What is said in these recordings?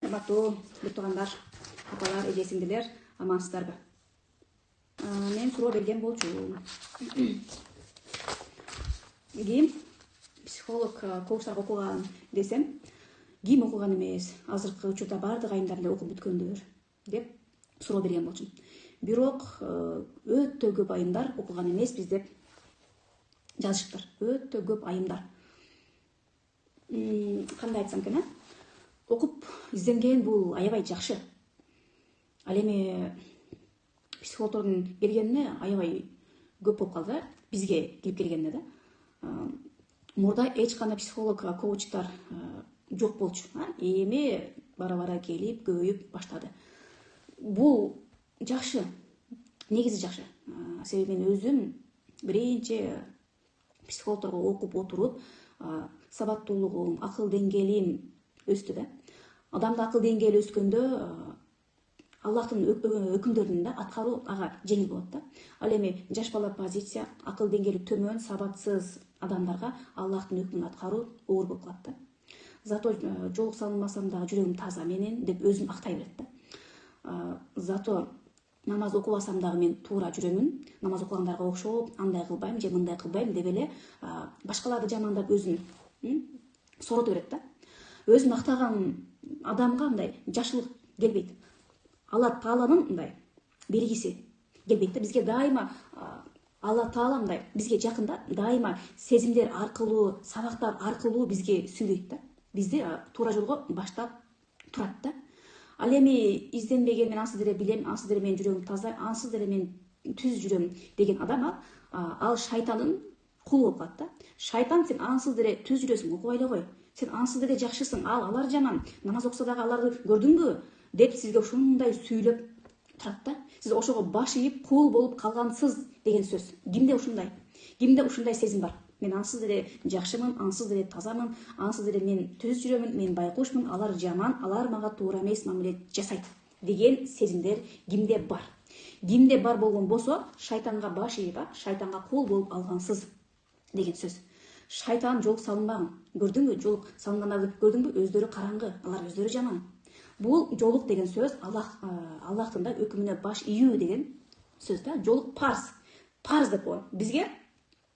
Урматтуу бир туугандар, апалар, эже сиңдилер, амансыздарбы? Мен суроо берген болчумун. Ким психолог коучтарга окуган десем, ким окуган эмес, азыркы учурда баардык айымдар эле окуп бүткөндөр деп суроо берген болчумун. Бирок өтө көп айымдар окуган эмеспиз деп жазышыптыр. Өтө көп айымдар. Кандай айтсам экен, окуп изденген бул аябай жакшы. Ал эми психологдордун келгенине аябай көп болуп калды, бизге келип келгенине да. Мурда эч кандай психолог, коучтар жок болчу. Эми бара-бара келип, көбөйүп баштады. Бул жакшы. Негизи жакшы. Себеби мен өзүм биринчи психологдорго окуп отуруп, сабаттуулугум, акыл деңгээлим өстү да. Адамда акыл деңгээли өскөндө Аллахтын өкүмдөрүн да аткаруу ага жеңил болот да. Ал эми жаш бала позиция, акыл деңгээли төмөн, сабатсыз адамдарга Аллахтын өкүмүн аткаруу оор болуп калат да. Зато жолук салынбасам дагы жүрөгүм таза менен деп өзүн актай берет да. Зато намаз окубасам дагы мен туура жүрөмүн, намаз окугандарга окшоп, андай кылбайм же мындай кылбайм деп эле башкаларды жамандап өзүн сорото берет да. Өзүн актаган адамга мындай жакшылык келбейт. Алла Тааланын мындай бергиси келбейт да. Бизге дайыма Алла Таала мындай бизге жакында, дайыма сезимдер аркылуу, сабактар аркылуу бизге сүйлөйт да. Бизди туура жолго баштап турат да. Ал эми изденбеген, мен ансыз деле билем, ансыз деле менин жүрөгүм таза, ансыз деле мен түз жүрөм деген адам ал шайтанын кулу болуп калат да. Шайтан, сен ансыз деле түз жүрөсүң, окубай эле кой. Сен ансыз деле жакшысың, алар жаман, намаз окуса дагы аларды көрдүңбү деп сизге ушундай сүйлөп турат да. Сиз ошого баш ийип кул болуп калгансыз деген сөз. Кимде ушундай сезим бар? Мен ансыз деле жакшымын, ансыз деле тазамын, ансыз деле мен түз жүрөмүн, мен байкушмун, алар жаман, алар мага туура эмес мамиле жасайт деген сезимдер кимде бар? Кимде бар болгон болсо, шайтанга баш ийип, шайтанга кул болуп алгансыз деген сөз. Шайтан жолук салынбаган. Көрдүңбү? Жолук салынгандарды көрдүңбү? Өздөрү караңгы, алар өздөрү жаман. Бул жолук деген сөз Аллахтын да өкүмүнө баш ийүү деген сөз да. Жолук парз. Парз деп коет. Бизге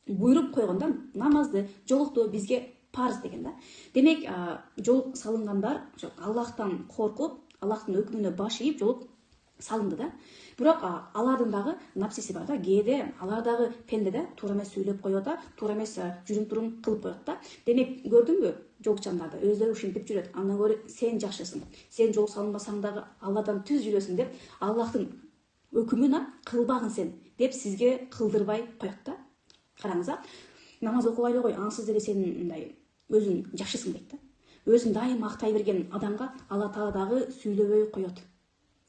буйруп койгондо намазды, жолукту бизге парз деген да. Демек, жолук салынгандар Аллахтан коркуп, Аллахтын өкүмүнө баш ийип жолук салынды да. Бирок алардын дагы напсиси бар да. Кээде алар дагы пенде да, туура эмес сүйлөп коет да, туура эмес жүрүм-турум кылып коет да. Демек, көрдүңбү? Жолукчандарды өздөрү ушинтип жүрөт. Андан көрө сен жакшысың. Сен жол салынбасаң дагы Алладан түз жүрөсүң деп, Аллахтын өкүмүн кылбагын сен деп сизге кылдырбай коет да. Караңыз, намаз окубай эле кой, ансыз деле сен мындай өзүң жакшысың дейт да. Өзүн дайыма актай берген адамга Алла Таала дагы сүйлөбөй коет.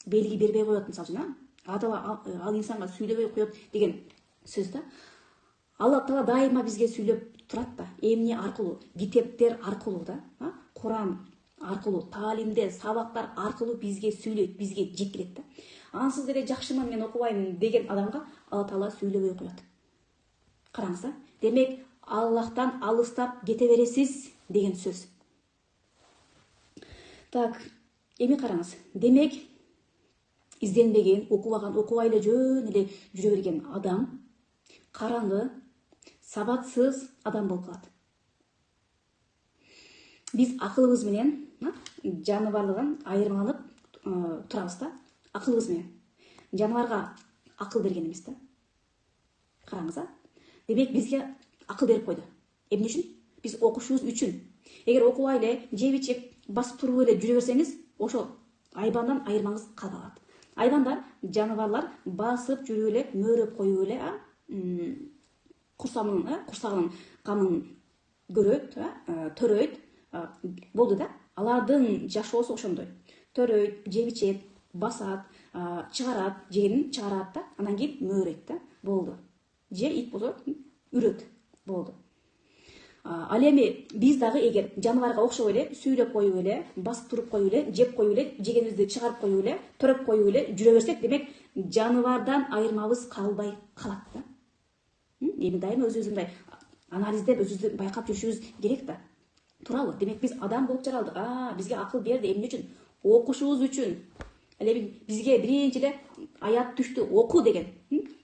Белги бербей коет, мисалы үчүн, ал инсанга сүйлөбөй коет деген сөз да. Алла Таала дайыма бизге сүйлөп турат да. Эмне аркылуу? Китептер аркылуу да. Куран аркылуу, таалимде, сабактар аркылуу бизге сүйлөйт, бизге жеткирет да. Ансыз деле жакшымын, мен окубайм деген адамга Алла Таала сүйлөбөй коет. Караңыз, демек, Аллахтан алыстап кете бересиз деген сөз. Так, эми караңыз. Демек, изденбеген, окубай эле жөн эле жүрө берген адам караңгы, сабатсыз адам болуп калат. Биз акылыбыз менен жаныбарлардан айырмаланып турабыз да. Акылыбыз менен. Жаныбарга акыл берген эмес да. Караңыз, демек бизге акыл берип койду. Эмне үчүн? Биз окушубуз үчүн. Эгер окубай эле, жеп ичип, басып туруп эле жүрө берсеңиз, ошо айбандан айырмаңыз калбагат. Айбандар, жаныбарлар басып жүрүп эле, мөөрөп коюп эле, курсагынын камын көрөйт, төрөйт, болду да. Алардын жашоосу ошондой. Төрөйт, жеп ичет, басат, чыгарат, жегенин чыгарат да, анан кийин мөөрөйт да, болду. Же ит болсо үрөт, болду. Ал эми биз дагы эгер жаныбарга окшоп эле, сүйлөп коюп эле, басып туруп коюп эле, жеп коюп эле, жегенибизди чыгарып коюп эле, төрөп коюп эле жүрө берсек, демек жаныбардан айырмабыз калбай калат да. Эми дайыма өзүбүздү анализдеп, өзүбүздү байкап жүрүшүбүз керек да. Туурабы? Демек биз адам болуп жаралдык. Бизге акыл берди. Эмне үчүн? окушубуз үчүн эле бизге биринчи эле аят түштү, оку деген.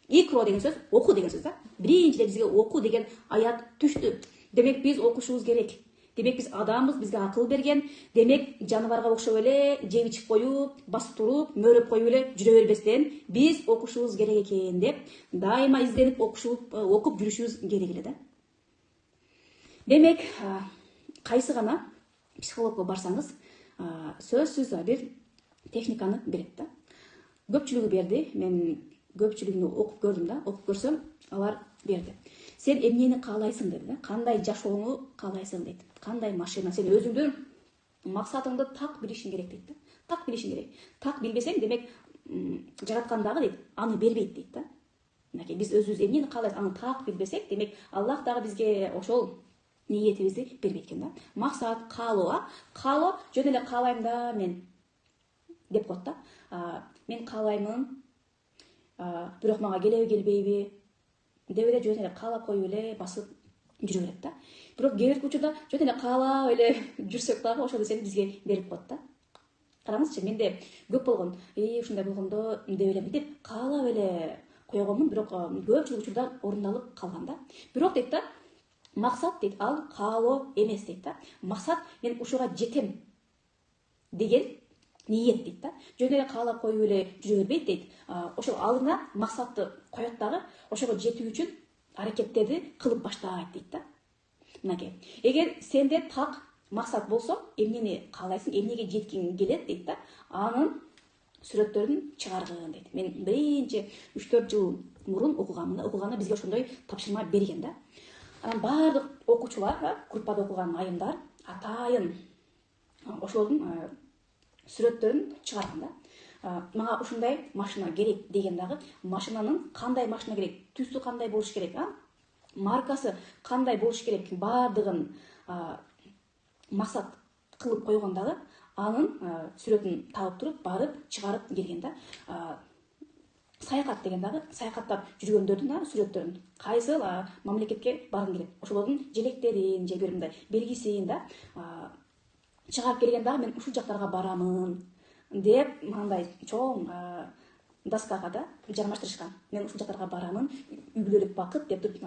Икро деген сөз, оку деген сөз да. Биринчи эле бизге оку деген аят түштү. Демек биз окушубуз керек. Демек биз адамбыз, бизге акыл берген. Демек жаныбарга окшоп эле жеп ичип коюп, басып туруп, мөөрөп коюп эле жүрө бербестен биз окушубуз керек экен деп дайыма изденип окуп жүрүшүбүз керек эле да. Демек кайсы гана психологко барсаңыз сөзсүз бир техниканы берет да. Көпчүлүгү берди. Мен көпчүлүгүнү окуп көрдүм да. Окуп көрсөм алар берди. Сен эмнени каалайсың деди да. Кандай жашоону каалайсың дейт. Кандай машина, сен өзүңдүн максатыңды так билишиң керек дейт да. Так билишиң керек. Так билбесең, демек жараткандагы дейт, аны бербейт дейт да. Мынакей биз өзүбүз эмнени каалайбыз, аны так билбесек, демек Аллах дагы бизге ошол ниетибизди бербейт экен да. Максат, каалоо, каалоо жөн эле каалайм да мен деп коет да. Мен каалаймын, бирок мага келеби келбейби деп эле жөн эле каалап коюп эле басып жүрө берет да. Бирок кээ бирки учурда жөн эле каалап эле жүрсөк дагы ошол нерсени бизге берип коет да. Караңызчы, менде көп болгон, ушундай болгондо деп эле мынтип каалап эле койгонмун, бирок көпчүлүк учурда орундалып калган да. Бирок дейт да, максат дейт, ал каалоо эмес дейт да. Максат мен ушуга жетем деген ниет дейт да. Жөн эле каалап коюп эле жүрө бербейт дейт. Ошол алдына максатты коет дагы, ошого жетүү үчүн аракеттерди кылып баштайт дейт да. Мынакей, эгер сенде так максат болсо, эмнени каалайсың, эмнеге жеткиң келет дейт да, анын сүрөттөрүн чыгаргын дейт. Мен биринчи 3-4 жыл мурун окуганда бизге ошондой тапшырма берген да. Анан баардык окуучулар, группада окуган айымдар атайын ошолдун сүрөттөрүн чыгарган да. Мага ушундай машина керек деген дагы, машинанын кандай машина керек, түсү кандай болуш керек, маркасы кандай болуш керек, баардыгын максат кылып койгон дагы, анын сүрөтүн табып туруп, барып чыгарып келген да. Саякат деген дагы, саякаттап жүргөндөрдүн сүрөттөрүн, кайсы мамлекетке баргым келет, ошолордун желектерин же бир мындай белгисин да чыгарып келген дагы, мен ушул жактарга барамын деп мындай чоң доскага да жармаштырышкан. Мен ушул жактарга барамын, үй-бүлөлүк бакыт деп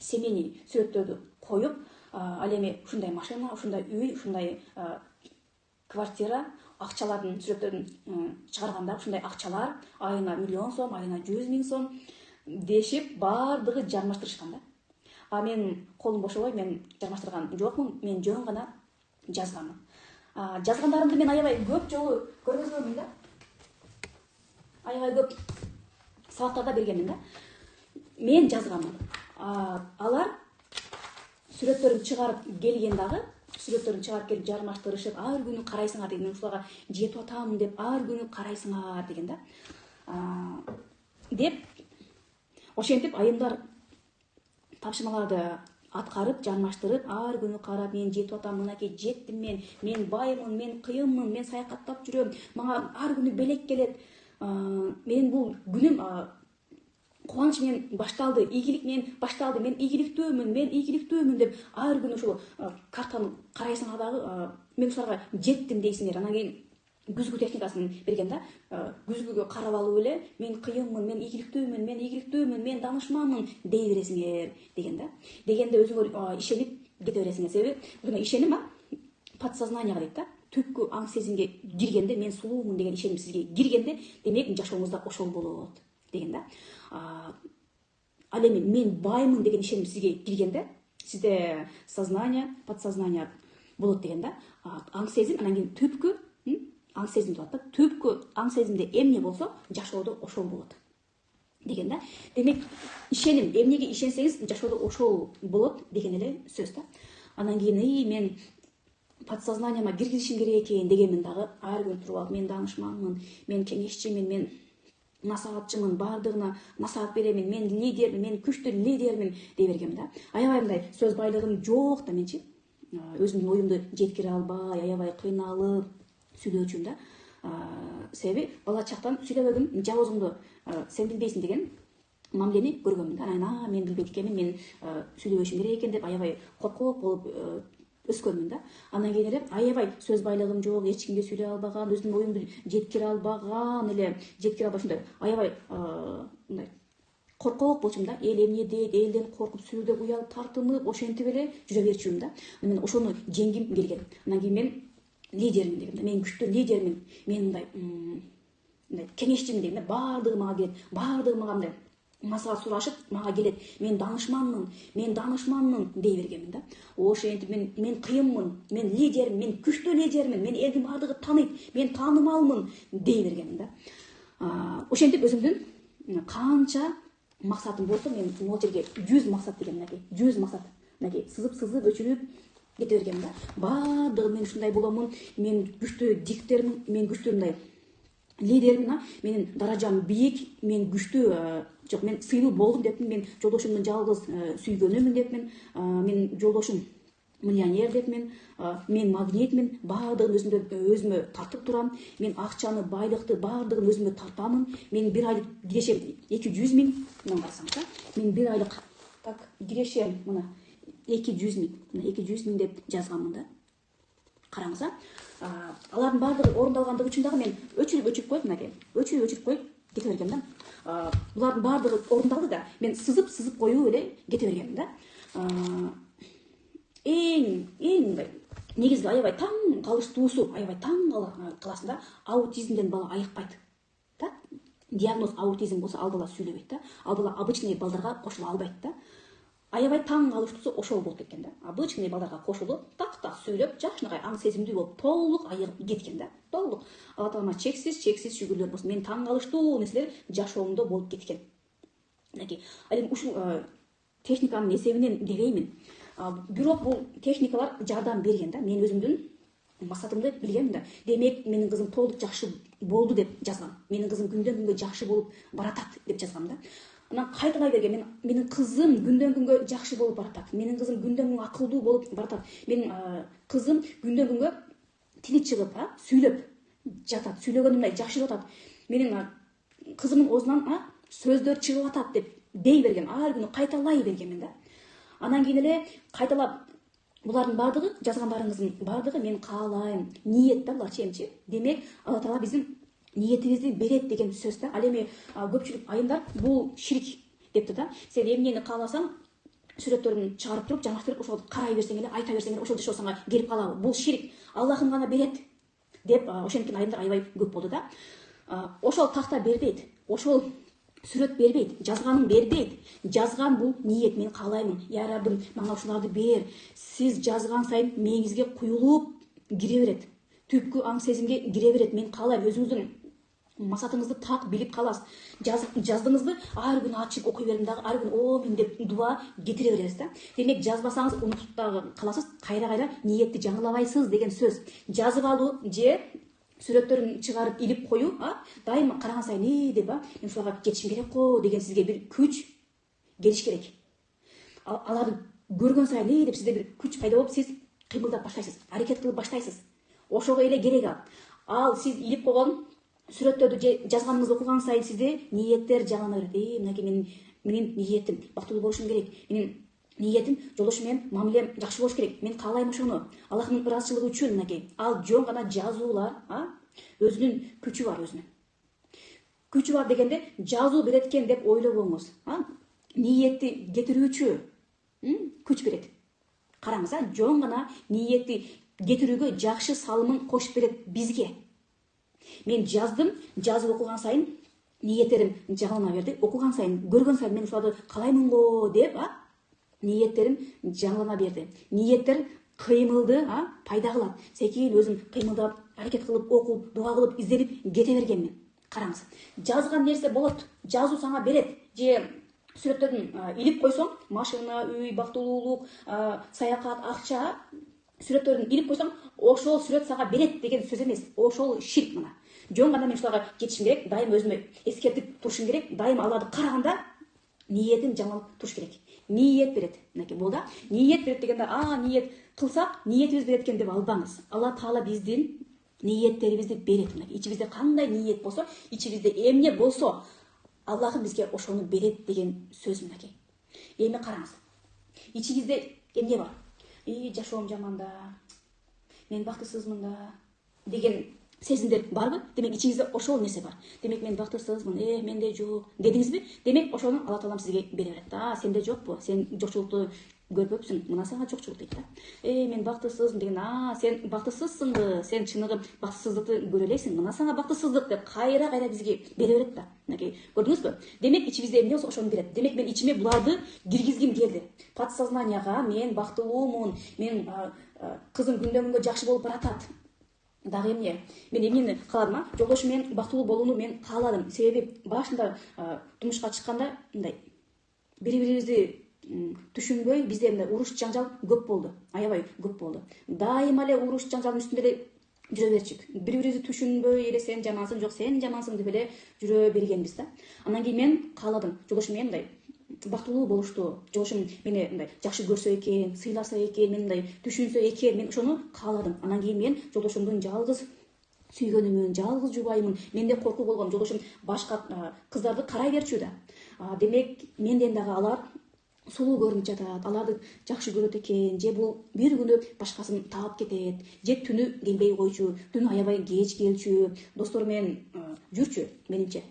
семейный сүрөттөрдү коюп, ал эми ушундай машина, ушундай үй, ушундай квартира, акчалардын сүрөттөрүн чыгарганда ушундай акчалар, айына 1 000 000 сом, айына 100 000 сом дешип баардыгы жармаштырышкан да. Мен колум бошобой, мен жармаштырган жокмун, мен жөн гана жазганмын. Жазгандарымды мен аябай көп жолу көргөзгөнмүн да. Аябай көп сабактарда бергенмин да. Мен жазганмын. Алар сүрөттөрүн чыгарып келген дагы, сүрөттөрүн чыгарып келип жармаштырышып, ар күнү карайсыңар деген, мен ушуларга жетип атамын деп ар күнү карайсыңар деген да. Деп ошентип айымдар тапшырмаларды аткарып, жармаштырып, ар күнү карап, мен жетип атам, мынакей жеттим мен баймын, мен кыйынмын, мен саякаттап жүрөм, мага ар күнү белек келет, мен бул күнүм кубаныч менен башталды, ийгилик менен башталды, мен ийгиликтүүмүн деп ар күнү ушул картаны карайсыңар дагы, мен ушуларга жеттим дейсиңер. Анан кийин күзгү техникасын берген да. Күзгүгө карап алып эле, мен кыйынмын, мен ийгиликтүүмүн, мен данышманмын дей бересиңер деген да. Дегенде өзүңөр ишенип кете бересиңер. Себеби бул ишеним подсознанияга дейт да. Түпкү аң сезимге киргенде, мен сулуумун деген ишеним сизге киргенде, демек жашооңузда ошол болот деген да. Ал эми мен баймын деген ишеним сизге киргенде, сизде сознание, подсознание болот деген да. Аң сезим, анан кийин түпкү аң сезим болот да. Түпкү аң сезимде эмне болсо, жашоодо ошол болот деген да. Демек ишеним, эмнеге ишенсеңиз, жашоодо ошол болот деген эле сөз да. Анан кийин мен подсознанияма киргизишим керек экен дегенмин дагы, ар күнү туруп алып, мен данышманмын, мен кеңешчимин, мен насаатчымын, баардыгына насаат беремин, мен лидермин, мен күчтүү лидермин дей бергем да. Аябай мындай сөз байлыгым жок да менчи. Өзүмдүн оюмду жеткире албай, аябай кыйналып сүйлөөчүмүн да. Себеби бала чактан сүйлөбөгүм, жабызымды сен билбейсиң деген мамлени көргөнмүн да. Анан мен билбейт экенмин, мен сүйлөбөшүм керек экен деп аябай коркок болуп өскөнмүн да. Андан кийин эле аябай сөз байлыгым жок, эч кимге сүйлөй албаган, өзүмдүн оюмду жеткире албаган эле, жеткире албай ушундай аябай мындай коркок болчумун да. Эл эмне дейт, элден коркуп сүрүрдөп уялып тартынып ошентип эле жүрө берчүмүн да. Мен ошону жеңгим келген. Андан кийин мен лидермин дегем да. Мен күчтүү лидермин. Мен мындай кеңешчимин дегем да. Баардыгы мага келет. Баардыгы мага мындай маслахат сурашып мага келет. Мен данышманмын дей бергенмин да. Ошентип мен кыйынмын, мен лидермин, мен күчтүү лидермин, мен элдин баардыгы тааныйт, мен таанымалмын дей бергенмин да. Ошентип өзүмдүн канча максатым болсо мен могу жерге 100 максат деген мынакей 100 максат мынакей сызып өчүрүп кете бергенмин да. Баардыгы мен ушундай боломун, мен күчтүү диктермин, мен күчтүү мындай лидермин, менин даражам бийик, мен күчтүү жок, мен сыйлуу болдум депмин, мен жолдошумдун жалгыз сүйгөнүмүн депмин, менин жолдошум миллионер депмин, мен магнитмин, баардыгын өзүмө тартып турам, мен акчаны, байлыкты баардыгын өзүмө тартамын, мен бир айлык кирешем 200 000, мына карасаңыз да, мен бир айлык так кирешем мына 200 000, мына 200 000 деп жазганмын да. Караңыз, алардын баардыгы орундалгандыгы үчүн дагы мен өчүрүп коюп мынакей, өчүрүп коюп кете бергем да. Булардын баардыгы орундалды да, мен сызып коюп эле кете бергемин да. Эң мындай негизги аябай таң калыштуусу, аябай таң каласың да, аутизмден бала айыкпайт да. Диагноз аутизм болсо ал бала сүйлөбөйт да, ал бала обычный балдарга кошула албайт да. Аябай таң калыштуусу ошол болуп кеткен да. Обычный балдарга кошулуп, так сүйлөп, жакшынакай аң сезимдүү болуп, толук айыгып кеткен да. Толук. Алла таалама чексиз шүгүрлөр болсун. Мен таң калыштуу нерселер жашоомдо болуп кеткен. Мынакей, ал эми ушул техниканын эсебинен дебеймин. Бирок бул техникалар жардам берген да. Мен өзүмдүн максатымды билгенмин да. Демек, менин кызым толук жакшы болду деп жазгам. Менин кызым күндөн күнгө жакшы болуп баратат деп жазгам да. Анан кайталай берген, менин кызым күндөн күнгө жакшы болуп баратат. Менин кызым күндөн күнгө акылдуу болуп баратат. Менин кызым күндөн күнгө тили чыгып, сүйлөп жатат, сүйлөгөнүмдөй жакшы жатат. Менин кызымдын оозунан сөздөр чыгып атат деп дей берген, ар күнү кайталай бергенмин да. Анан кийин эле кайталап булардын баардыгы, жазгандарыңыздын баардыгы мен каалайм, ниет да булар чемчи. Демек, Алла Таала биздин ниетибизди берет деген сөз да. Ал эми көпчүлүк айымдар бул ширк депти да. Сен эмнени кааласаң, сүрөттөрүн чыгарып туруп, жаңыртып ошол карай берсең эле, айта берсең эле, ошол жашоосуңа келип калабы. Бул ширк. Аллахым гана берет деп ошенткен айымдар аябай көп болду да. Ошол такта бербейт, ошол сүрөт бербейт, жазганым бербейт. Жазган бул ниет, мен каалаймын. Я Раббым, мага ушуларды бер. Сиз жазган сайын мээңизге куюлуп кире берет. Түпкү аң сезимге кире берет. Мен каалайм, өзүңүздүн максатыңызды так билип каласыз. Жаздыңызды ар күнү ачып окуй бердим дагы, ар күнү мен деп дуа кетире бересиз да. Демек, жазбасаңыз унутуп дагы каласыз, кайра ниетти жаңылабайсыз деген сөз. Жазып алуу же сүрөттөрүн чыгарып илип коюу, дайыма караган сайын деп, мен ушуларга жетишим керек го деген сизге бир күч келиш керек. Аларды көргөн сайын деп сизде бир күч пайда болуп, сиз кыймылдап баштайсыз, аракет кылып баштайсыз. Ошого эле керек ал сиз илип койгон сүрөттөрдү жазганыңызды окуган сайын сизде ниеттер жаңылана берет. Мынакей менин ниетим бактылуу болушум керек. Менин ниетим жолдошум менен мамилем жакшы болуш керек. Мен каалайм ошону. Аллахтын ыраазычылыгы үчүн мынакей. Ал жөн гана жазуулар, өзүнүн күчү бар, өзүнүн. Күчү бар дегенде жазуу берет экен деп ойлобоңуз. Ниетти кетирүүчү күч берет. Караңыз, жөн гана ниетти кетирүүгө жакшы салымын кошуп берет бизге. Мен жаздым, жазып окуган сайын ниеттерим жаңылана берди. Окуган сайын, көргөн сайын мен ушуларды каалаймын го деп, ниеттерим жаңылана берди. Ниеттер кыймылды пайда кылат. Секин өзүм кыймылдап, аракет кылып, окуп, дуа кылып, изденип кете бергенмин. Караңыз, жазган нерсе болот, жазуу сага берет. Же сүрөттөрүн илип койсоң, машина, үй, бактылуулук, саякат, акча, сүрөттөрүн илип койсоң, ошол сүрөт сага берет деген сөз эмес. Ошол ширк мына. Жөн гана мен ушуларга жетишим керек, дайым өзүмө эскертип турушум керек, дайым Алланы караганда ниетим жаңылып туруш керек. Ниет берет. Мынакей болду. Ниет берет дегенде, ниет кылсак, ниетибиз берет экен деп албаңыз. Алла Таала биздин ниеттерибизди берет. Мынакей ичибизде кандай ниет болсо, ичибизде эмне болсо, Аллахым бизге ошону берет деген сөз мынакей. Эми караңыз. Ичибизде эмне бар? жашоом жаман да, мен бактысызмын да деген сезимдер барбы? Демек ичиңизде ошол нерсе бар. Демек мен бактысызмын, менде жок дедиңизби? Демек ошону Алла Таалам сизге бере берет. Сенде жокпу? Сен жокчулукту көрбөпсүң. Мына сага жокчулук дейт да. Мен бактысызмын деген, сен бактысызсыңбы? Сен чыныгы бактысыздыкты көрө элексиң. Мына сага бактысыздык деп кайра бизге бере берет да. Мынакей, көрдүңүзбү? Демек ичибизде эмне болсо ошону берет. Демек мен ичиме буларды киргизгим келди. Подсознанияга мен бактылуумун, мен кызым күндөн күнгө жакшы болуп баратат. Дагы эмне? Мен эмнени кааладым? Жолдошум менен бактылуу болууну мен кааладым. Себеби башында турмушка чыкканда мындай бири-бирибизди түшүнбөй бизде мындай уруш жаңжал көп болду. Аябай көп болду. Дайыма эле уруш жаңжалдын үстүндө эле жүрө берчүк. Бири-бирибизди түшүнбөй эле сен жамансың, жок сен жамансың деп эле жүрө бергенбиз да. Андан кийин мен кааладым. Жолдошум менен мындай бактылуу болушту. Жолдошум мени мындай жакшы көрсө экен, сыйласа экен, мен мындай түшүнсө экен, мен ошону кааладым. Андан кийин мен жолдошумдун жалгыз сүйгөнүмүн, жалгыз жубайымын. Менде коркуу болгон. Жолдошум башка кыздарды карай берчү да. Демек менден дагы алар сулуу көрүнүп жатат, аларды жакшы көрөт экен, же бул бир күнү башкасын таап кетет, же түнү келбей койчу, түнү аябай кеч келчү, достору менен жүрчү, менимче.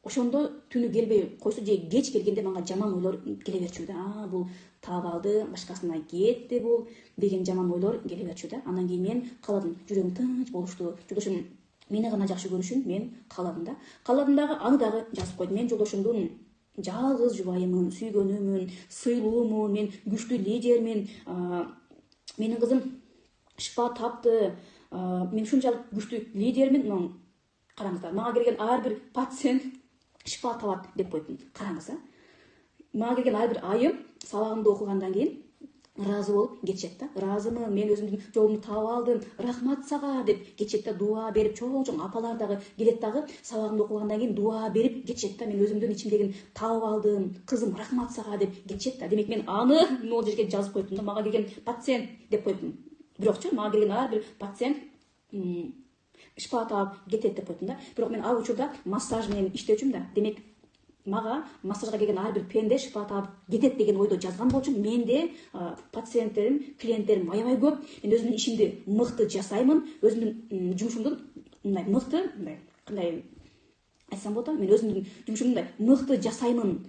Ошондо түнү келбей койсо же кеч келгенде мага жаман ойлор келе берчү да. Бул таап алды, башкасына кетти бул деген жаман ойлор келе берчү да. Андан кийин мен кааладым, жүрөгүм тынч болушту. Жолдошум мени гана жакшы көрүшүн мен кааладым да. Кааладым дагы аны дагы жазып койдум. Мен жолдошумдун жалгыз жубайымын, сүйгөнүмүн, сыйлуумун, мен күчтүү лидермин. Менин кызым шифа тапты. Мен ушунчалык күчтүү лидермин. Караңыздар, мага келген ар бир пациент шифа табат деп коюптун. Караңыз, мага келген ар бир айым сабагымды окугандан кийин ыраазы болуп кетишет да. Ыраазымын, мен өзүмдүн жолумду таап алдым, рахмат сага деп кетишет да. Дуа берип, чоң апалар дагы келет дагы сабагымды окугандан кийин дуа берип кетишет да. Мен өзүмдүн ичимдегин таап алдым, кызым рахмат сага деп кетишет да. Демек мен аны могул жерге жазып коюптум да. Мага келген пациент деп коюптум. Бирокчу мага келген ар бир пациент шифа таап кетет деп коюптум да. Бирок мен ал учурда массаж менен иштөөчүмүн да. Демек мага массажга келген ар бир пенде шифа таап кетет деген ойдо жазган болчумун. Менде пациенттерим, клиенттерим аябай көп. Мен өзүмдүн ишимди мыкты жасаймын. Өзүмдүн жумушумду мындай мыкты, кандай айтсам болот, мен өзүмдүн жумушумду мындай мыкты жасаймын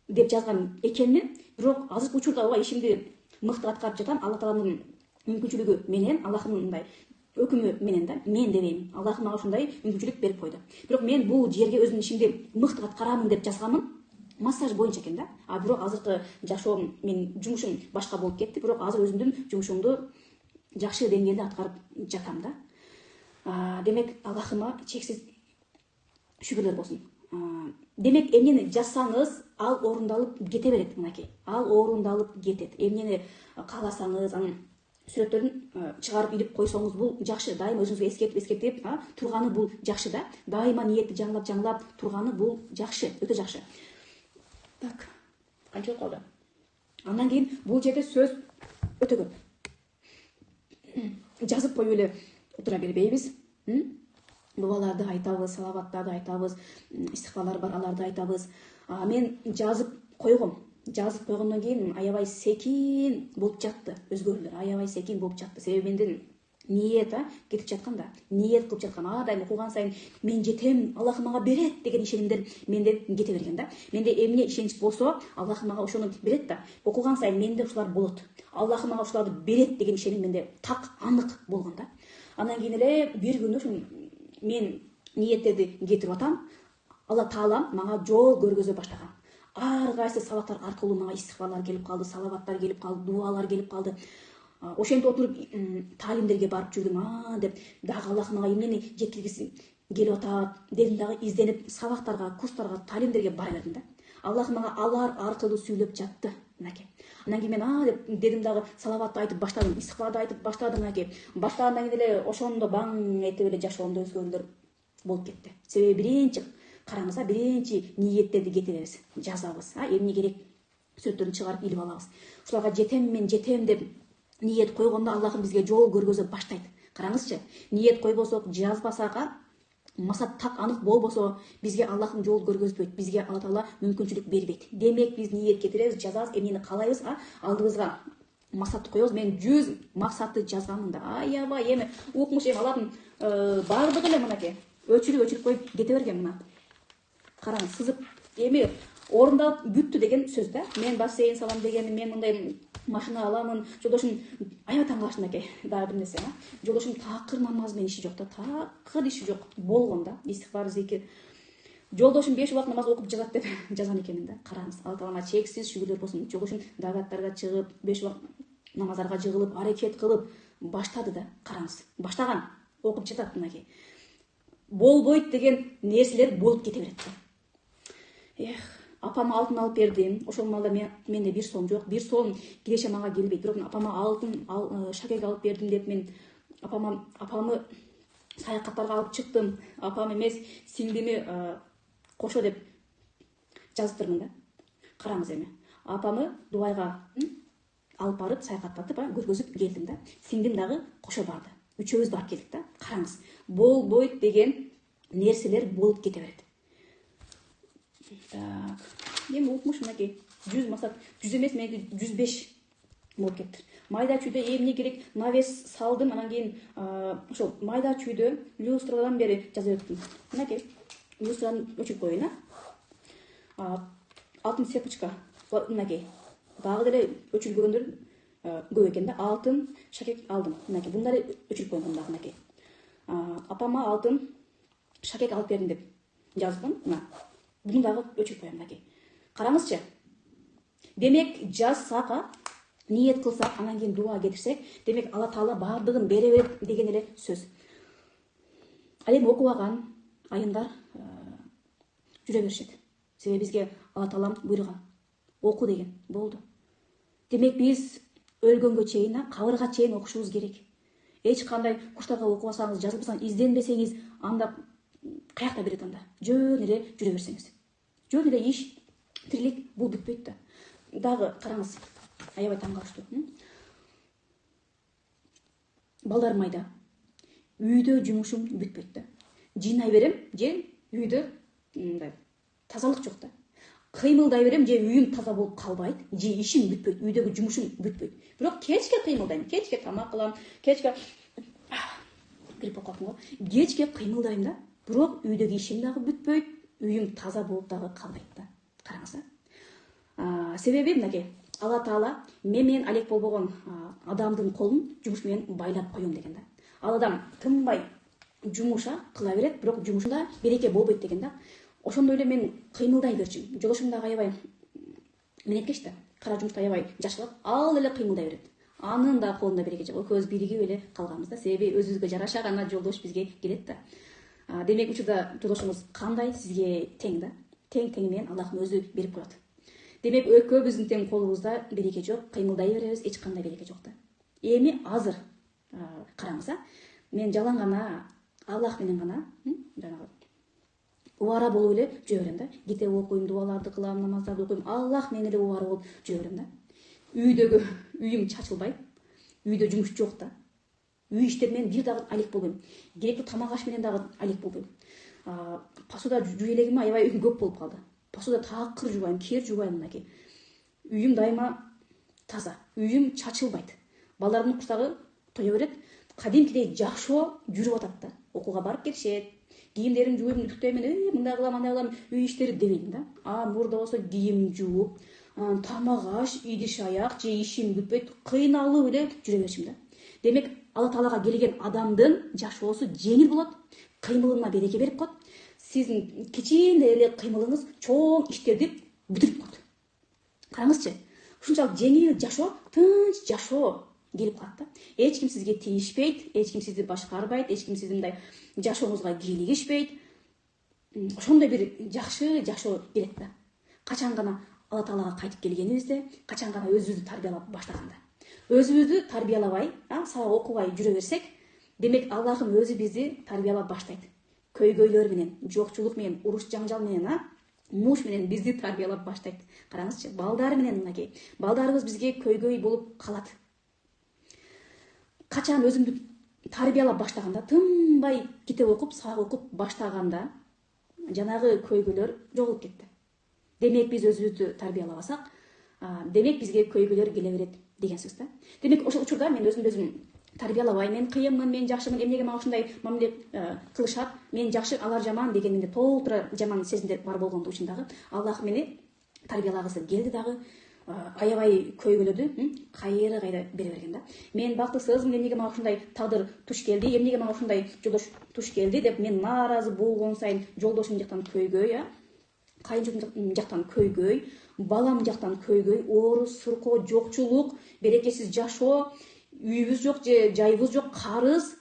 деп жазган экенмин. Бирок азыркы учурда ооба ишимди мыкты аткарып жатам. Алла Тааланын мүмкүнчүлүгү менен, Аллахтын мындай өкүмү менен да. Мен дебейм, Аллах мага ушундай мүмкүнчүлүк берип койду. Бирок мен бул жерге өзүмдүн ишимди мыкты аткарамын деп жазганмын массаж боюнча экен да. Бирок азыркы жашоом, мен жумушум башка болуп кетти. Бирок азыр өзүмдүн жумушумду жакшы деңгээлде аткарып жатам да. Демек Аллахыма чексиз шүгүрлөр болсун. Демек эмнени жазсаңыз, ал орундалып кете берет. Мынакей, ал орундалып кетет. Эмнени кааласаңыз, анын сүрөттөрүн чыгарып илип койсоңуз бул жакшы. Дайыма өзүңүзгө эскертип турганы бул жакшы да. Дайыма ниетти жаңылап турганы бул жакшы, өтө жакшы. Так, канча болуп калды? Андан кийин бул жерде сөз өтө көп. Жазып коюп эле отура бербейбиз. Дубаларды айтабыз, салаваттарды айтабыз, истихфарлар бар, аларды айтабыз. Мен жазып койгом. Жазып койгондон кийин аябай секин болуп жатты. Өзгөрүүлөр аябай секин болуп жатты. Себеби менден ниет кетип жаткан да. Ниет кылып жаткан. Дайым окуган сайын мен жетем, Аллах мага берет деген ишенимдер менде кете берген да. Менде эмне ишенич болсо, Аллах мага ошону берет да. Окуган сайын менде ушулар болот. Аллах мага ушуларды берет деген ишеним менде так анык болгон да. Андан кийин эле бир күнү мен ниеттерди кетирип атам. Алла Таалам мага жол көргөзө баштаган. Ар кайсы сабактар аркылуу мага истихфарлар келип калды, салаваттар келип калды, дуалар келип калды. Ошентип отуруп таалимдерге барып жүрдүм. Деп дагы Аллах мага эмнени жеткиргиси келип атат дедим, дагы изденип сабактарга, курстарга, таалимдерге бара бердим да. Аллах мага алар аркылуу сүйлөп жатты. Мынакей. Андан кийин мен деп дедим, дагы салаватты айтып баштадым, истихфарды айтып баштадым. Мынакей. Баштагандан кийин эле ошондо баң этип эле жашоомдо өзгөрүүлөр болуп кетти. Себеби биринчи караңыз, биринчи ниеттерди кетиребиз, жазабыз. Эмне керек? Сүрөттөрүн чыгарып илип алабыз. Ушуларга жетем, мен жетем деп ниет койгондо Аллахым бизге жол көргөзө баштайт. Караңызчы, ниет койбосок, жазбасак, масат так анык болбосо, бизге Аллахым жол көргөзбөйт, бизге Алла Таала мүмкүнчүлүк бербейт. Демек биз ниет кетиребиз, жазабыз, эмнени каалайбыз, алдыбызга максатты коебуз. Мен 100 максатты жазганмын да. Аябай эми укмуш алардын баардыгы эле мынакей өчүрүп коюп кете берген. Мына караңыз, сызып эми орундалып бүттү деген сөз да. Мен бассейн салам дегеним, мен мындай машина аламын. Жолдошум аябай таң калыштым экен. Дагы бир нерсе, жолдошум такыр намаз менен иши жок да, такыр иши жок болгон да. Истихбар, зикир. Жолдошум 5 убакыт намаз окуп жатат деп жазган экенмин да. Караңыз, Алла Таалага чексиз шүгүрлөр болсун. Жолдошум дагаттарга чыгып, 5 убакыт намаздарга жыгылып, аракет кылып баштады да. Караңыз, баштаган, окуп жатат мынакей. Болбойт деген нерселер болуп кете берет да. Апама алтын алып бердим. Ошол маалда менде 1 сом жок. 1 сом киреше мага келбейт. Бирок апама алтын шакек алып бердим деп мен апамы саякаттарга алып чыктым. Апам эмес, сиңдими кошо деп жазыптырмын да. Караңыз эми. Апамы Дубайга алып барып саякаттатып, көргөзүп келдим да. Сиңдим дагы кошо барды. Үчөөбүз барып келдик да. Караңыз. Болбойт деген нерселер болуп кете берет. Так. Эми укмуш мынакей 100 максат, 100 эмес, меники 105 болуп кетти. Майда чүйдө эмне керек? Навес салдым, анан кийин ошол майда чүйдө люстрадан бери жаза бериптим. Мынакей люстрадан өчүрүп коеюн, алтын сепочка. Мынакей. Дагы деле өчүрбөгөндөр көп экен да. Алтын шакек алдым. Мынакей. Бундары өчүрүп коеюн дагы мынакей. Апама алтын шакек алып бердим деп жаздым. Мына. Буну дагы өчүрүп коем мынакей. Караңызчы. Демек жазсак, ниет кылсак, анан кийин дуа кетирсек, демек Алла Таала баардыгын бере берет деген эле сөз. Ал эми окубаган айымдар жүрө беришет. Себеби бизге Алла Таалам буйруган. Оку деген болду. Демек биз өлгөнгө чейин, кабырга чейин окушубуз керек. Эч кандай курстарга окубасаңыз, жазылбасаңыз, изденбесеңиз, анда каякта берет анда. Жөн эле жүрө берсеңиз. Жөн эле иш, тирилик бул бүтпөйт да. Дагы караңыз, аябай таң калыштуу. Балдарым айда. Үйдө жумушум бүтпөйт да. Жыйнай берем, же үйдө мындай тазалык жок да. Кыймылдай берем, же үйүм таза болуп калбайт, же ишим бүтпөйт, үйдөгү жумушум бүтпөйт. Бирок кечке кыймылдайм, кечке тамак кылам, кечке грипп болуп калдым го. Кечке кыймылдайм да. Бирок үйдөгү ишим дагы бүтпөйт, үйүм таза болуп дагы калбайт да. Караңыз. Себеби мынакей, Алла Таала менен алек болбогон адамдын колун жумуш менен байлап коем деген да. Ал адам тынбай жумуша кыла берет, бирок жумушунда береке болбойт деген да. Ошондой эле мен кыймылдай берчүмүн. Жолдошум дагы аябай менеткеч да. Кара жумушта аябай жашылап, ал эле кыймылдай берет. Анын да колунда береке жок. Экөөбүз биригип эле калганбыз да. Себеби өзүбүзгө жараша гана жолдош бизге келет да. Демек учурда жолдошуңуз кандай сизге тең да. Тең менен Аллахым өзү берип коет. Демек экөөбүздүн тең колубузда береке жок, кыймылдай беребиз, эч кандай береке жок да. Эми азыр караңыз, мен жалаң гана Аллах менен гана жанагы убара болуп эле жүрө берем да. Китеп окуйм, дуаларды кылам, намаздарды окуйм, Аллах менен эле убара болуп жүрө берем да. Үйдөгү үйүм чачылбайт, үйдө жумуш жок да. Үй иштер менен бир дагы алек болбойм. Керектүү тамак аш менен дагы алек болбойм. Посуда жуу элегим аябай көп болуп калды. Посуда такыр жубайм, кер жубайм мынакей. Үйүм дайыма таза, үйүм чачылбайт. Балдардын курстары тое берет. Кадимкидей жакшы жүрүп атат да. Окууга барып келишет. Кийимдерин жууйм, үтүктөймүн, мындай кылам, андай кылам, үй иштери дебейм да. Мурда болсо кийим жууп, тамак аш, идиш аяк, же ишим бүтпөйт, кыйналып эле жүрө берчүмүн да. Демек Алла Таалага келген адамдын жашоосу жеңил болот, кыймылына береке берип коет. Сиздин кичине эле кыймылыңыз чоң иштерди бүтүрүп коет. Караңызчы, ушунчалык жеңил жашоо, тынч жашоо келип калат да. Эч ким сизге тийишпейт, эч ким сизди башкарбайт, эч ким сиздин мындай жашооңузга кийлигишпейт. Ошондой бир жакшы жашоо келет да. Качан гана Алла Таалага кайтып келгенибизде, качан гана өзүбүздү тарбиялап баштаганда. Өзүбүздү тарбиялабай, сабак окубай жүрө берсек, демек Аллахым өзү бизди тарбиялап баштайт. Көйгөйлөр менен, жокчулук менен, уруш жаңжал менен, муш менен бизди тарбиялап баштайт. Караңызчы, балдар менен мынакей. Балдарыбыз бизге көйгөй болуп калат. Качан өзүмдү тарбиялап баштаганда, тынбай китеп окуп, сабак окуп баштаганда, жанагы көйгөйлөр жоголуп кетти. Демек биз өзүбүздү тарбиялабасак, демек бизге көйгөйлөр келе берет. деген сөз да. Демек ошол учурда мен өзүм тарбиялабай, мен кыйынмын, мен жакшымын, эмнеге мага ушундай мамиле кылышат, мен жакшы, алар жаман дегенде толтура жаман сезимдер бар болгондугу үчүн дагы Аллах мени тарбиялагысы келди дагы, аябай көйгөйлөдү, кайра бере берген да. Мен бактысызмын, эмнеге мага ушундай тагдыр туш келди, эмнеге мага ушундай жолдош туш келди деп мен нааразы болгон сайын жолдошум жактан көйгөй, кайынчугум жактан көйгөй, балам жактан көйгөй, орус, суркоо, жокчулук, берекесиз жашоо, үйүбүз жок же жайыбыз жок, карыз.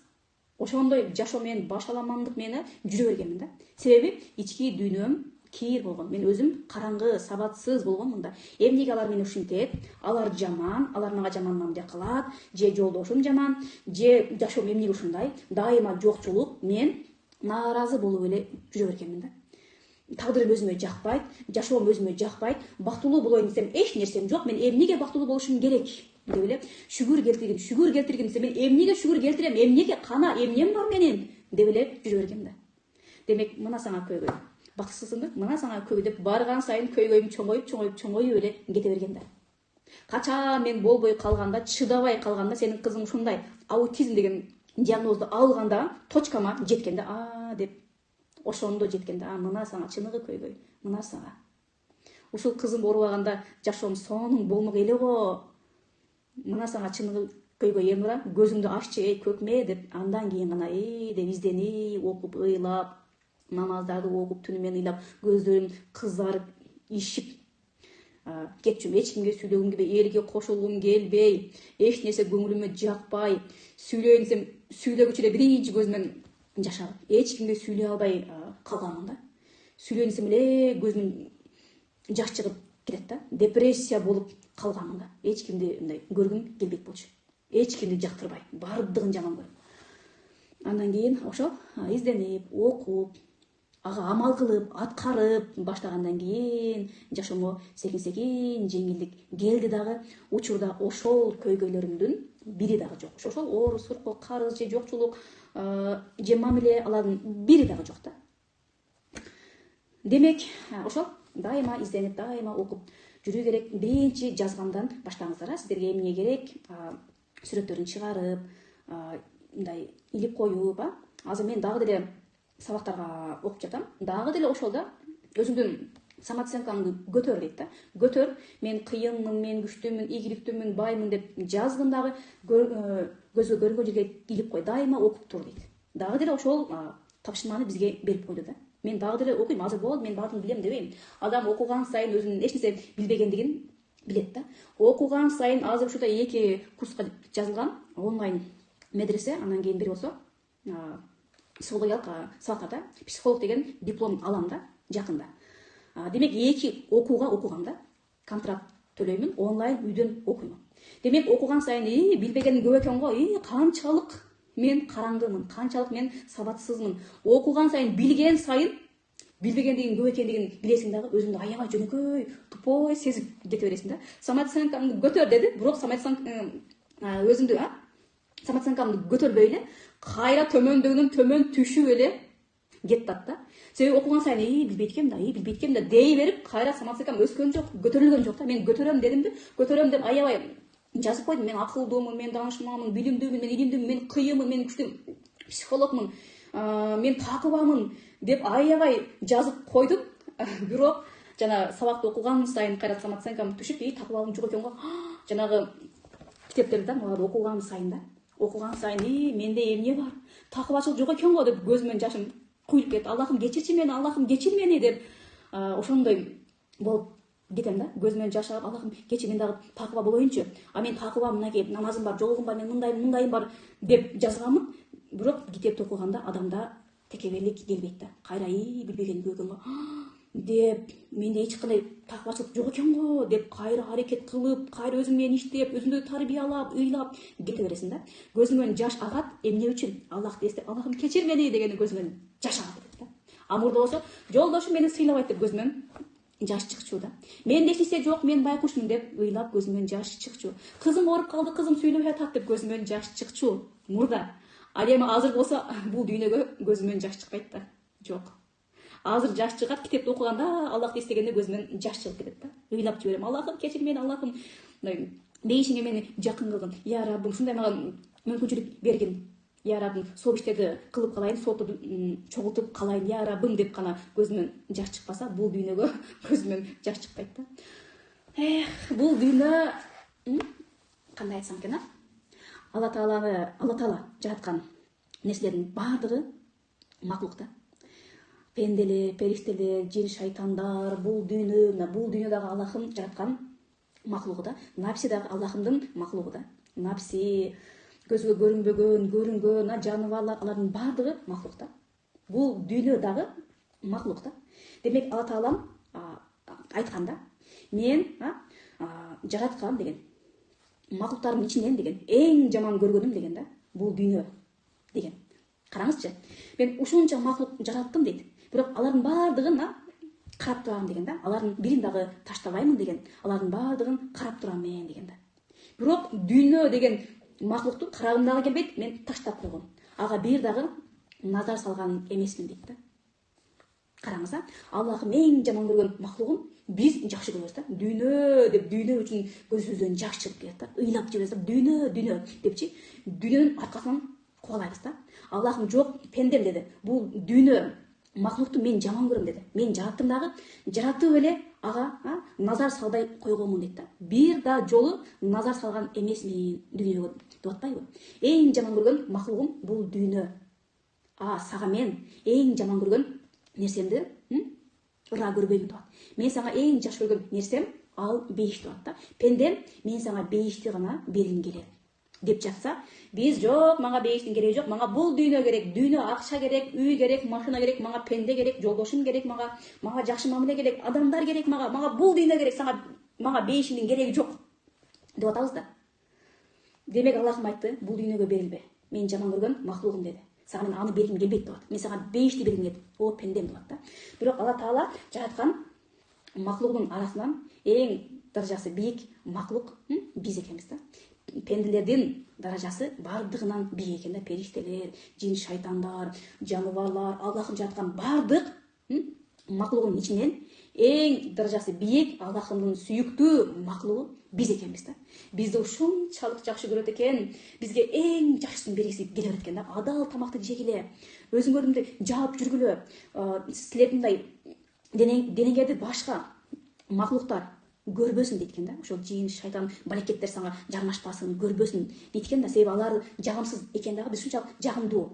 Ошондой жашоо менен башаламандык менен жүрө бергенмин да. Себеби ички дүйнөм кийир болгон. Мен өзүм караңгы, сабатсыз болгонмун да. Эмнеге алар мени ушинтет? Алар жаман, алар мага жаман мамиле кылат, же жолдошум жаман, же жашоом эмнеге ушундай? Дайыма жокчулук, мен нааразы болуп эле жүрө бергенмин да. Тагдырым өзүмө жакпайт, жашоом өзүмө жакпайт, бактылуу болоюн десем эч нерсем жок, мен эмнеге бактылуу болушум керек деп эле шүгүр келтиргин десем, мен эмнеге шүгүр келтирем, эмнеге, кана эмнем бар менин деп эле жүрө бергем да. Демек мына сага көйгөй, бактысызсыңбы, мына сага көйгөй деп барган сайын көйгөйүм чоңоюп эле кете берген да. Качан мен болбой калганда, чыдабай калганда, сенин кызың ушундай аутизм деген диагнозду алганда, точкама жеткенде, деп ошондо жеткенде, мына сага чыныгы көйгөй, мына сага. Ушул кызым оорубаганда жашоом сонун болмок эле го. Мына сага чыныгы көйгөй эмра, көзүңдү аччы эй көкме деп, андан кийин гана деп изденип, окуп, ыйлап, намаздарды окуп, түнү менен ыйлап, көздөрүм кызарып, ишип кетчүм. Эч кимге сүйлөгүм келбей, элге кошулгум келбей, эч нерсе көңүлүмө жакпай, сүйлөйүн десем сүйлөгүчү эле биринчи көзүмөн жашап, эч кимге сүйлөй албай калганмын да. Сүйлөйүн десем эле көзүмөн жаш чыгып кетет да. Депрессия болуп калганмын да. Эч кимди мындай көргүм келбейт болчу. Эч кимди жактырбай, бардыгын жаман көрүп. Андан кийин ошол изденип, окуп, ага амал кылып, аткарып баштагандан кийин жашоомо секин жеңилдик келди дагы. Учурда ошол көйгөйлөрүмдүн бири дагы жок. Ошол оору, суркоо, карыз же жокчулук же мамиле, алардын бири дагы жок да. Демек ошол дайыма изденип, дайыма окуп жүрүү керек. Биринчи жазгандан баштаңыздар. Сиздерге эмне керек? Сүрөттөрүн чыгарып, мындай илип коюп, азыр мен дагы деле сабактарга окуп жатам. Дагы деле ошол да өзүңдүн самооценкаңды көтөр дейт да. Көтөр, мен кыйынмын, мен күчтүүмүн, ийгиликтүүмүн, байгмын деп жазгын дагы, көзгө көрүнгөн жерге илип кой, дайыма окуп тур дейт. Дагы деле ошол тапшырманы бизге берип койду да. Мен дагы деле окуйм, азыр болду, мен баарын билем дебейм. Адам окуган сайын өзүнүн эч нерсе билбегендигин билет да. Окуган сайын азыр ушунда 2 курска жазылган онлайн медресе, андан кийин бир болсо психологиялык сабактарда психолог деген диплом алам да жакында. Демек 2 окугам да. Контракт төлөймүн, онлайн үйдөн окуймун. Демек окуган сайын билбегеним көп экен го, канчалык мен караңгымын, канчалык мен сабатсызмын. Окуган сайын, билген сайын билбегендигин көп экендигин билесиң дагы, өзүңдү аябай жөнөкөй, тупой сезип кете бересиң да. Самооценкаңды көтөр деди, бирок өзүңдү самооценкамды көтөрбөй эле, кайра төмөндөгүнөн төмөн түшүп эле кетат да. Себеби окуган сайын билбейт экем да дей берип, кайра самооценкам өскөн жок, көтөрүлгөн жок да. Мен көтөрөм дедимди, көтөрөм деп аябай жазып койдум. Мен акылдуумун, мен даанышманмын, билимдүүмүн, мен илимдүүмүн, мен кыйынмын, мен күчтүү психологмун, мен такыбамын деп аябай жазып койдум. Бирок жана сабакты окуган сайын кайра самооценкам түшүп, такыбалым жок экен го. Жанагы китептерди да, аларды окуган сайын да. Окуган сайын менде эмне бар? Такыбачылык жок экен го деп көзүмөн жашым куюлуп кетти. Аллахым кечирчи мени, Аллахым кечир мени деп ошондой болуп кетем да. Көзүмөн жаш агып, Аллахым кечир, мен дагы такыба болоюнчу. Мен такыба, мынакей намазым бар, жолугум бар, мен мындайым бар деп жазганмын. Бирок китепти окуганда адамда текеберлик келбейт да. Кайра билбеген көп экен го деп, менде эч кандай такыбачылык жок экен го деп кайра аракет кылып, кайра өзүң менен иштеп, өзүңдү тарбиялап, ыйлап кете бересиң да. Көзүңөн жаш агат, эмне үчүн? Аллахты эстеп, Аллахым кечир мени дегенде көзүңөн жаш агат да. Мурда болсо, жолдошум мени сыйлабайт деп көзүмөн жаш чыкчу да. Менде эч нерсе жок, мен байкушмун деп ыйлап көзүмөн жаш чыкчу. Кызым ооруп калды, кызым сүйлөбөй атат деп көзүмөн жаш чыкчу мурда. Ал эми азыр болсо бул дүйнөгө көзүмөн жаш чыкпайт да. Жок. Азыр жаш чыгат, китепти окуганда, Аллахты эстегенде көзүмөн жаш чыгып кетет да. Ыйлап жиберем, Аллахым кечир мени, Аллахым бейишиңе мени жакын кылгын. Я Раббым, ушундай мага мүмкүнчүлүк бергин. Я Раббым, сол иштерди кылып калайын, соту чогултуп калайын. Я Раббым деп гана көзүмөн жаш чыкпаса, бул дүйнөгө көзүмөн жаш чыкпайт да. Бул дүйнө кандай айтсам экен, Алла Таала жараткан нерселердин баардыгы маклук да. Пенделер, периштелер, жин, шайтандар, бул дүйнөдөгү Аллахым жараткан маклугу да. Напси дагы Аллахымдын маклугу да. Напси, көзгө көрүнбөгөн, көрүнгөн жаныбарлар, алардын баардыгы маклук да. Бул дүйнө дагы маклук да. Демек Алла Таалам айтканда, мен жараткан деген маклуктардын ичинен деген эң жаман көргөнүм деген да, бул дүйнө деген. Караңызчы, мен ушунча маклук жараттым дейт. Бирок алардын баардыгын карап турам деген да. Алардын бирин дагы таштабаймын деген. Алардын баардыгын карап турам мен деген да. Бирок дүйнө деген маклукту карагым дагы келбейт, мен таштап койгом. Ага бир дагы назар салган эмесмин дейт да. Караңыз, Аллахым эң жаман көргөн маклугун биз жакшы көрөбүз да. Дүйнө деп дүйнө үчүн көзүбүздөн жаш чыгып келет да. Ыйлап жүрөбүз да. Дүйнө депчи, дүйнөнүн аркасынан кубалайбыз да. Аллахым жок, пендем деди. Бул дүйнө маклукту мен жаман көрөм деди. Мен жараттым дагы, жаратып эле ага назар салбай койгонмун дейт да. Бир да жолу назар салган эмесмин дүйнөгө деп атпайбы? Эң жаман көргөн маклугум бул дүйнө. Сага мен эң жаман көргөн нерсемди ыра көрбөйм деп. Мен сага эң жакшы көргөн нерсем ал бейиш деп да. Пендем, мен сага бейишти гана бергим келет деп жатса, биз жок, мага бейиштин кереги жок, мага бул дүйнө керек, дүйнө акча керек, үй керек, машина керек, мага пенде керек, жолдошум керек, мага жакшы мамиле керек, адамдар керек, мага бул дүйнө керек, мага бейишиңдин кереги жок деп атабыз да. Демек Аллахым айтты, бул дүйнөгө берилбе. Мен жаман көргөн маклугум деди. Сага мен аны бергим келбейт деп атат. Мен сага бейишти бергим келет. О пендем деп атат да. Бирок Алла Таала жараткан маклугунун арасынан эң даражасы бийик маклук биз экенбиз да. Пенделердин даражасы бардыгынан бийик экен да. Периштелер, жин, шайтандар, жаныбарлар, Аллахым жараткан бардык маклугунун ичинен эң даражасы бийик, Аллахымдын сүйүктүү маклугу биз экенбиз да. Бизди ушунчалык жакшы көрөт экен, бизге эң жакшысын бергиси келе берет экен да. Адал тамакты жегиле, өзүңөрдү жаап жүргүлө, силердин мындай денеңерди башка маклуктар көрбөсүн дейт экен да. Ошол жин, шайтан, балекеттер сага жармашпасын, көрбөсүн дейт экен да. Себеби алар жагымсыз экен дагы, биз ушунчалык жагымдуу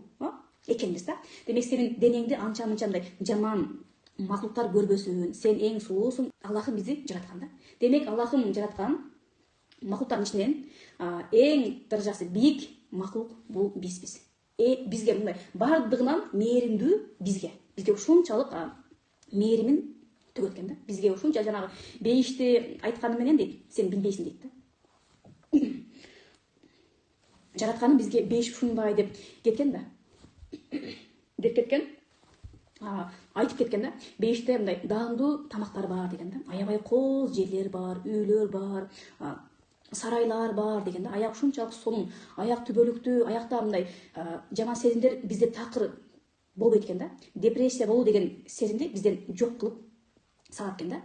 экенбиз да. Демек сенин денеңди анча-мынчандай жаман маклуктар көрбөсүн, сен эң сулуусуң. Аллахым бизди жараткан да. Демек Аллахым жараткан маклуктардын ичинен эң даражасы бийик маклук бул бизбиз. Бизге мындай бардыгынан мээримдүү бизге ушунчалык мээримин төгөткөн да. Бизге ушунча жанагы бейишти айтканы менен дейт, сен билбейсиң дейт да. Жаратканым бизге бейиш ушундай деп кеткен да. Деп кеткен. Айтып кеткен да. Бейиште мындай даамдуу тамактар бар деген да. Аябай кооз жерлер бар, үйлөр бар, сарайлар бар деген да. Аяк ушунчалык сонун, аяк түбөлүктүү, аякта мындай жаман сезимдер бизде такыр болбойт экен да. Депрессия болуу деген сезимди бизден жок кылып салат экен да.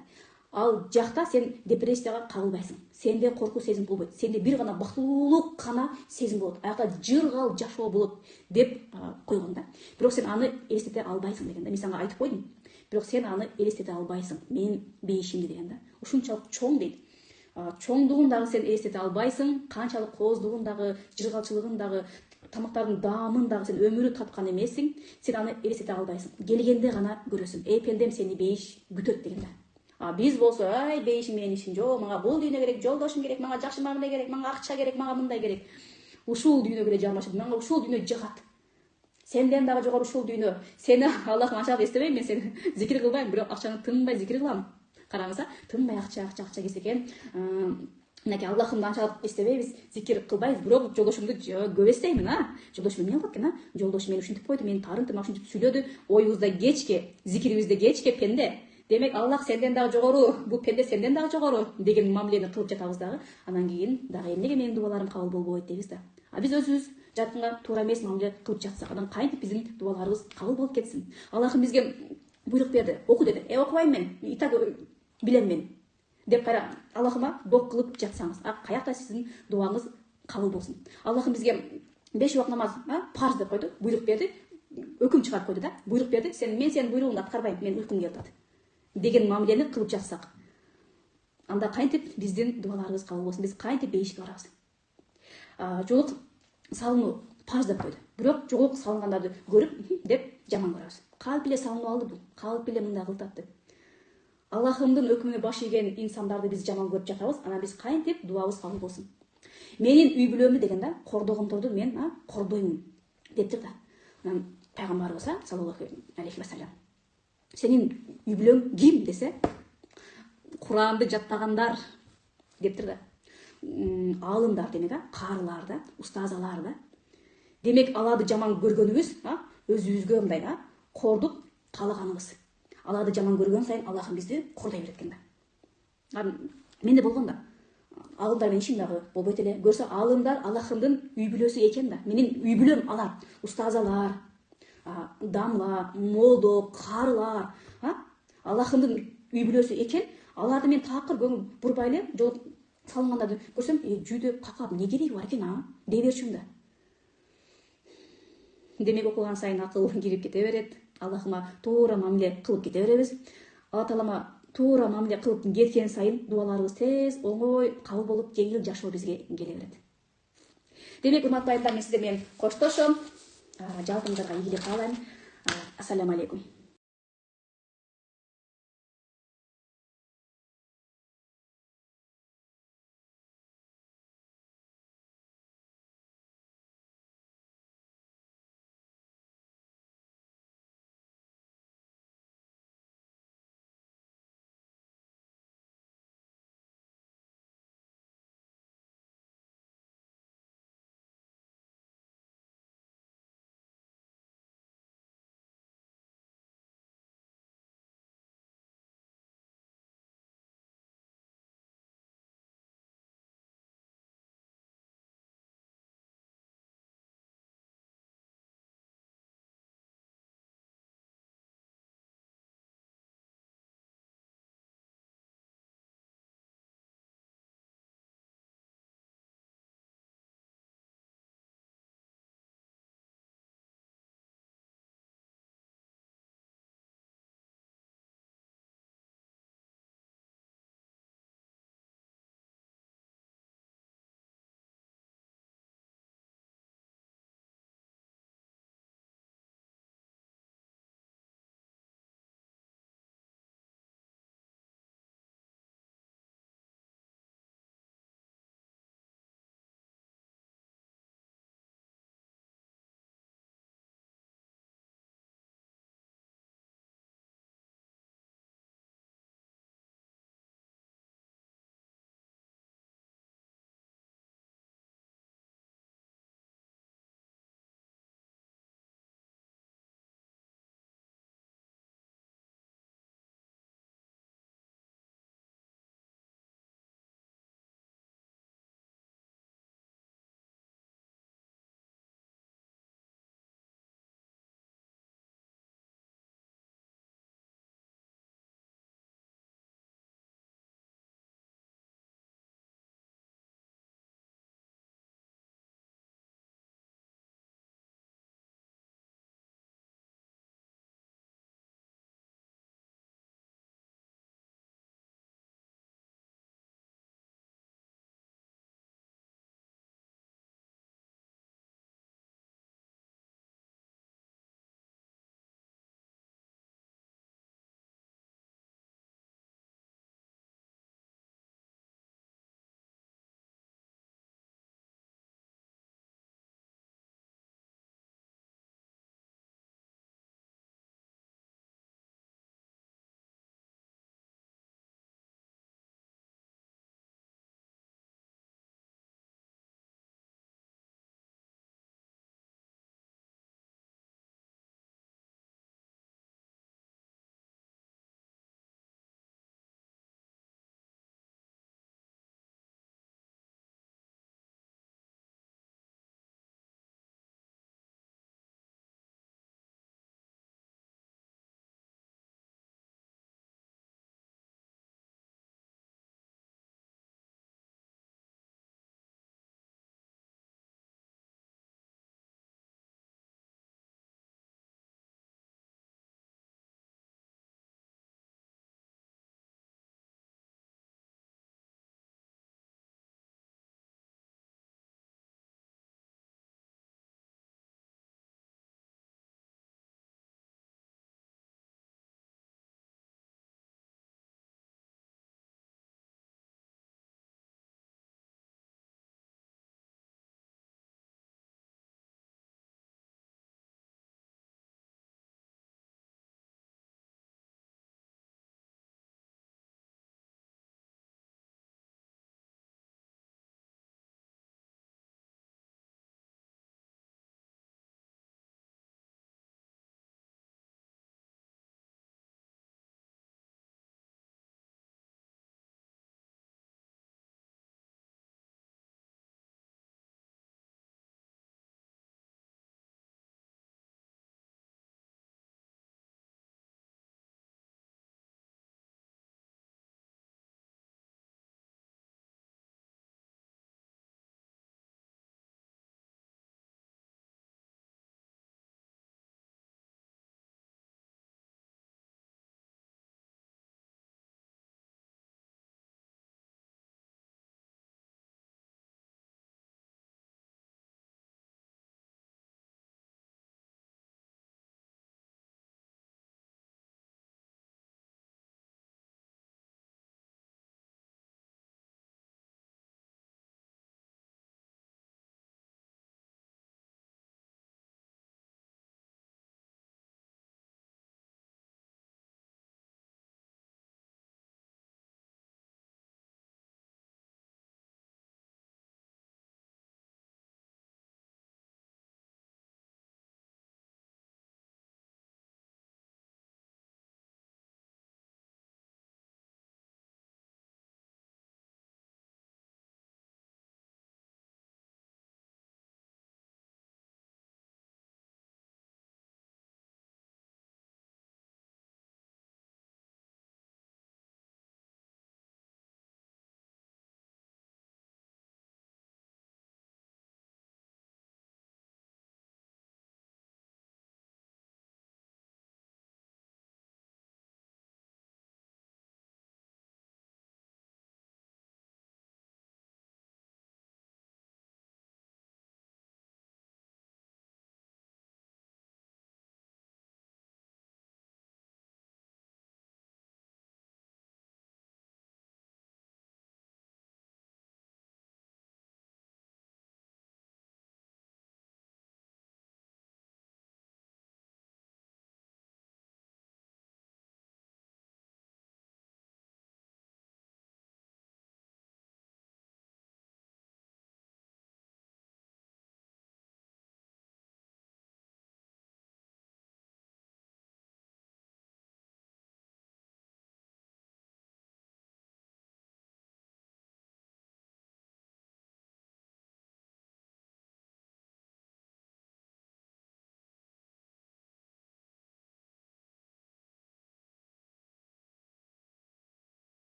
Ал жакта сен депрессияга кабылбайсың. Сенде коркуу сезим болбойт. Сенде бир гана бактылуулук гана сезим болот. Аякта жыргал жашоо болот деп койгон да. Бирок сен аны элестете албайсың деген да. Мен сага айтып койдум. Бирок сен аны элестете албайсың. Мен бейишимди деген да. Ушунчалык чоң дейт. Чоңдугун дагы сен элестете албайсың. Канчалык кооздугун дагы, жыргалчылыгын дагы, тамактардын даамын дагы сен өмүрү таткан эмессиң. Сен аны элестете албайсың. Келгенде гана көрөсүң. Пендем, сени бейиш күтөт деген да. Биз болсо, бейишим менен ишим жок, мага бул дүйнө керек, жолдошум керек, мага жакшы мамиле керек, мага акча керек, мага мындай керек. Ушул дүйнөгө эле жармашып, мага ушул дүйнө жагат. Сенден дагы жогору ушул дүйнө. Сени Аллахым анчалык эстебейм, мен сени зикир кылбайм, бирок акчаны тынбай зикир кылам. Караңыз, тынбай акча келсе экен. Мынакей Аллахымды анчалык эстебейбиз, зикир кылбайбыз, бирок жолдошумду көп эстеймин, Жолдошум эмне кылып экен, Жолдошум мени ушинтип койду, мени тарынтып, ушинтип сүйлөдү, оюбузда кечке, зикирибизде кечке пенде. Демек Аллах сенден дагы жогору, бул пенде сенден дагы жогору деген мамилени кылып жатабыз дагы. Анан кийин дагы эмнеге менин дубаларым кабыл болбойт дейбиз да. Биз өзүбүз жаратканга туура эмес мамиле кылып жатсак, анан кантип биздин дубаларыбыз кабыл болуп кетсин? Аллахым бизге буйрук берди, оку деди. Окубайм мен, и так билем мен. деп кайра Аллахыма док кылып жатсаңыз, каякта сиздин дуаңыз кабыл болсун. Аллахым бизге 5 убак намаз парз деп койду, буйрук берди, өкүм чыгарып койду да. Буйрук берди, мен сенин буйругуңду аткарбайм, мен уйкум келип атат деген мамилени кылып жатсак, анда кантип биздин дуаларыбыз кабыл болсун, биз кантип бейишке барабыз. Жолук салынуу парз деп койду. Бирок жолук салынгандарды көрүп деп жаман көрөбүз. Калп эле салынып алды бул, калп эле мындай кылып атты. Аллахымдын өкүмүнө баш ийген инсандарды биз жаман көрүп жатабыз, анан биз кантип дуабыз кабыл болсун. Менин үй бүлөмдү деген да, кордогомдорду мен кордоймун дептир да. Анан пайгамбарыбыз саллаллаху алейхи вассалам, сенин үй бүлөң ким десе, Куранды жаттагандар дептир да. Аалымдар демек, каарылар да, устазалар да. Демек аларды жаман көргөнүбүз өзүбүзгө мындай кордук каалаганыбыз. Аларды жаман көргөн сайын Аллахым бизди кордой берет экен да. Менде болгон да. Аалымдар менин ишим дагы болбойт эле. Көрсө аалымдар Аллахымдын үй бүлөсү экен да. Менин үй бүлөм алар, устазалар, дамла, молдо, каарылар, Аллахымдын үй бүлөсү экен. Аларды мен такыр көңүл бурбай эле, жолук салынгандарды көрсөм, жүйдө какап не кереги бар экен дей берчүмүн да. Демек окуган сайын акыл кирип кете берет. Аллахыма туура мамиле кылып кете беребиз. Алла таалама туура мамиле кылып кеткен сайын дуаларыбыз тез, оңой кабыл болуп, жеңил жашоо бизге келе берет. Демек, урматтуу айымдар, мен сиздер менен коштошом. Жалпыңыздарга ийгилик каалайм. Ассаламу алейкум.